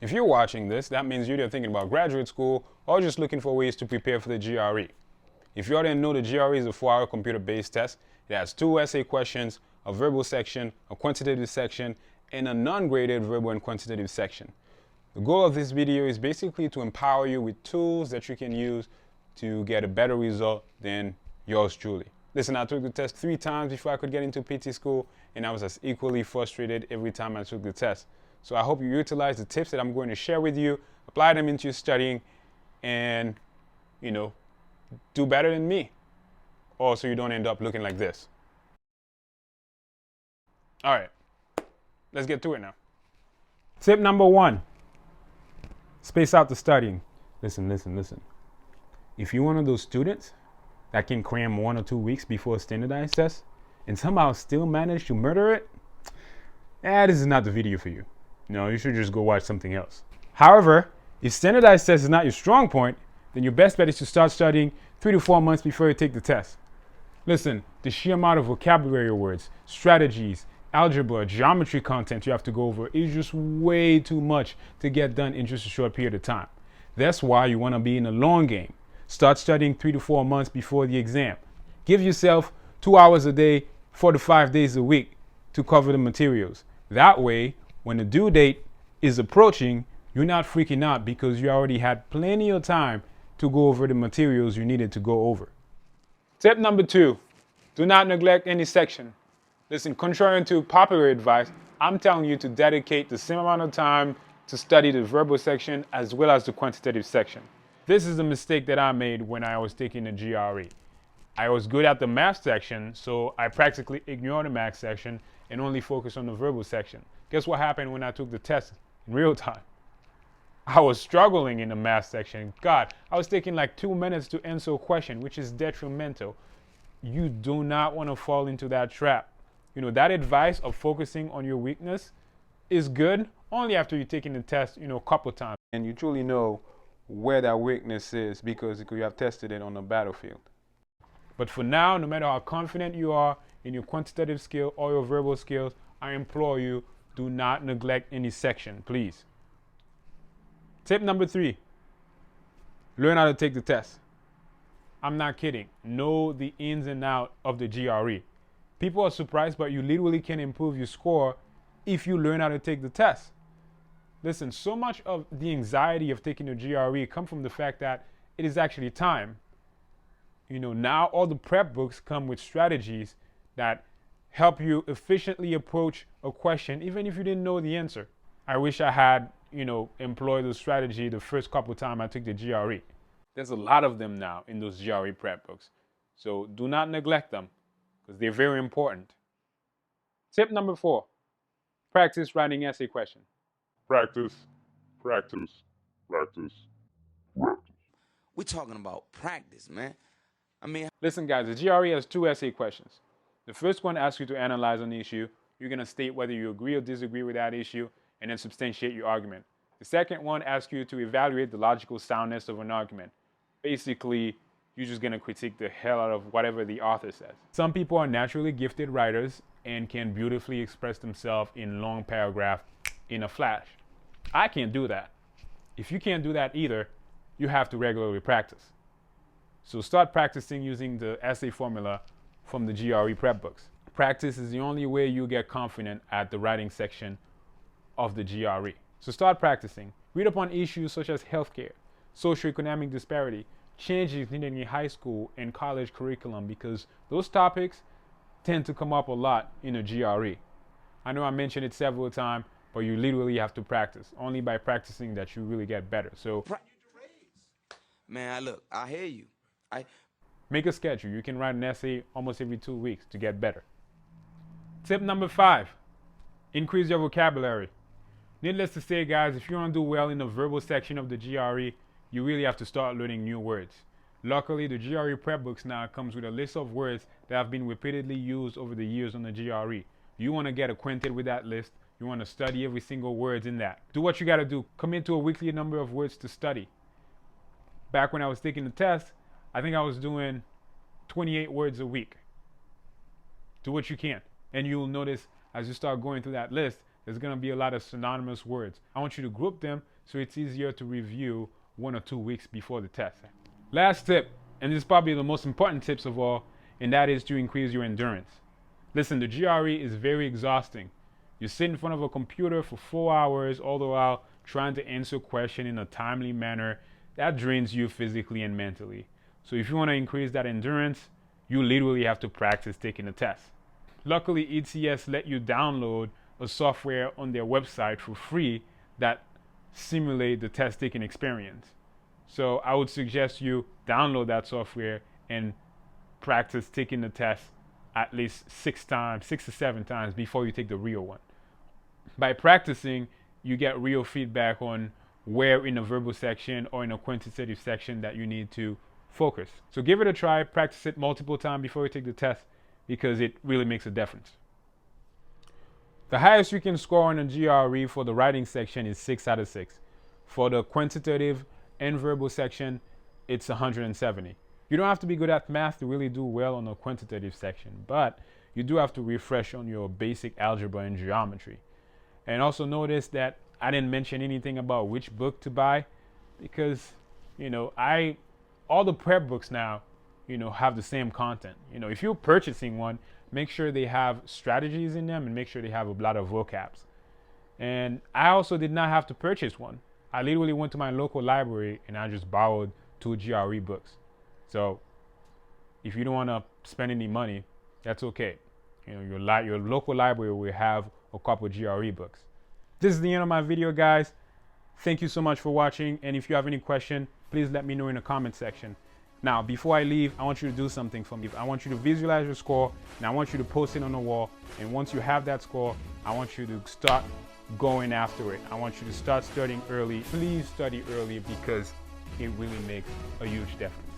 If you're watching this, that means you're either thinking about graduate school or just looking for ways to prepare for the GRE. If you already know, the GRE is a 4-hour computer-based test. It has 2 essay questions, a verbal section, a quantitative section, and a non-graded verbal and quantitative section. The goal of this video is basically to empower you with tools that you can use to get a better result than yours truly. Listen, I took the test 3 times before I could get into PT school, and I was as equally frustrated every time I took the test. So I hope you utilize the tips that I'm going to share with you, apply them into your studying, and, do better than me. So you don't end up looking like this. All right, let's get to it now. Tip number 1, space out the studying. Listen. If you're one of those students that can cram 1 or 2 weeks before a standardized test and somehow still manage to murder it, this is not the video for you. No, you should just go watch something else. However, if standardized test is not your strong point, then your best bet is to start studying 3 to 4 months before you take the test. Listen, the sheer amount of vocabulary words, strategies, algebra, geometry content you have to go over is just way too much to get done in just a short period of time. That's why you want to be in the long game. Start studying 3 to 4 months before the exam. Give yourself 2 hours a day, 4 to 5 days a week to cover the materials. That way, when the due date is approaching, you're not freaking out because you already had plenty of time to go over the materials you needed to go over. Tip number 2, do not neglect any section. Listen, contrary to popular advice, I'm telling you to dedicate the same amount of time to study the verbal section as well as the quantitative section. This is the mistake that I made when I was taking the GRE. I was good at the math section, so I practically ignored the math section and only focused on the verbal section. Guess what happened when I took the test in real time? I was struggling in the math section. God, I was taking like 2 minutes to answer a question, which is detrimental. You do not want to fall into that trap. That advice of focusing on your weakness is good only after you've taken the test, a couple times. And you truly know where that weakness is because you have tested it on the battlefield. But for now, no matter how confident you are in your quantitative skill or your verbal skills, I implore you, do not neglect any section, please. Tip number 3, learn how to take the test. I'm not kidding. Know the ins and outs of the GRE. People are surprised, but you literally can improve your score if you learn how to take the test. Listen, so much of the anxiety of taking the GRE comes from the fact that it is actually time. Now all the prep books come with strategies that help you efficiently approach a question even if you didn't know the answer. I wish I had, employed the strategy the first couple times I took the GRE. There's a lot of them now in those GRE prep books. So do not neglect them because they're very important. Tip number 4, practice writing essay questions. Practice. We're talking about practice, man. Listen, guys, the GRE has 2 essay questions. The first one asks you to analyze an issue. You're going to state whether you agree or disagree with that issue and then substantiate your argument. The second one asks you to evaluate the logical soundness of an argument. Basically, you're just going to critique the hell out of whatever the author says. Some people are naturally gifted writers and can beautifully express themselves in long paragraphs in a flash. I can't do that. If you can't do that either, you have to regularly practice. So start practicing using the essay formula from the GRE prep books. Practice is the only way you get confident at the writing section of the GRE. So start practicing. Read up on issues such as healthcare, socioeconomic disparity, changes needed in high school and college curriculum because those topics tend to come up a lot in a GRE. I know I mentioned it several times, but you literally have to practice. Only by practicing that you really get better. So, man, look, I hear you. Make a schedule. You can write an essay almost every 2 weeks to get better. Tip number 5, increase your vocabulary. Needless to say, guys, if you want to do well in the verbal section of the GRE, you really have to start learning new words. Luckily, the GRE prep books now comes with a list of words that have been repeatedly used over the years on the GRE. You want to get acquainted with that list. You want to study every single word in that. Do what you got to do. Commit to a weekly number of words to study. Back when I was taking the test, I think I was doing 28 words a week. Do what you can. And you'll notice as you start going through that list There's going to be a lot of synonymous words. I want you to group them so it's easier to review 1 or 2 weeks before the test. Last tip, and this is probably the most important tips of all, and that is to increase your endurance. Listen, the GRE is very exhausting. You sit in front of a computer for 4 hours, all the while trying to answer a question in a timely manner. That drains you physically and mentally. So if you want to increase that endurance, you literally have to practice taking the test. Luckily, ETS let you download a software on their website for free that simulate the test taking experience. So I would suggest you download that software and practice taking the test at least 6 to 7 times before you take the real one. By practicing, you get real feedback on where in the verbal section or in a quantitative section that you need to focus. So give it a try, practice it multiple times before you take the test because it really makes a difference. The highest you can score on a GRE for the writing section is 6 out of 6. For the quantitative and verbal section, it's 170. You don't have to be good at math to really do well on the quantitative section, but you do have to refresh on your basic algebra and geometry. And also notice that I didn't mention anything about which book to buy because, all the prep books now, have the same content. If you're purchasing one, make sure they have strategies in them and make sure they have a lot of vocabs. And I also did not have to purchase one. I literally went to my local library and I just borrowed 2 GRE books. So if you don't want to spend any money, that's okay. Your local library will have a couple of GRE books. This is the end of my video, guys. Thank you so much for watching. And if you have any question, please let me know in the comment section. Now, before I leave, I want you to do something for me. I want you to visualize your score, and I want you to post it on the wall. And once you have that score, I want you to start going after it. I want you to start studying early. Please study early because it really makes a huge difference.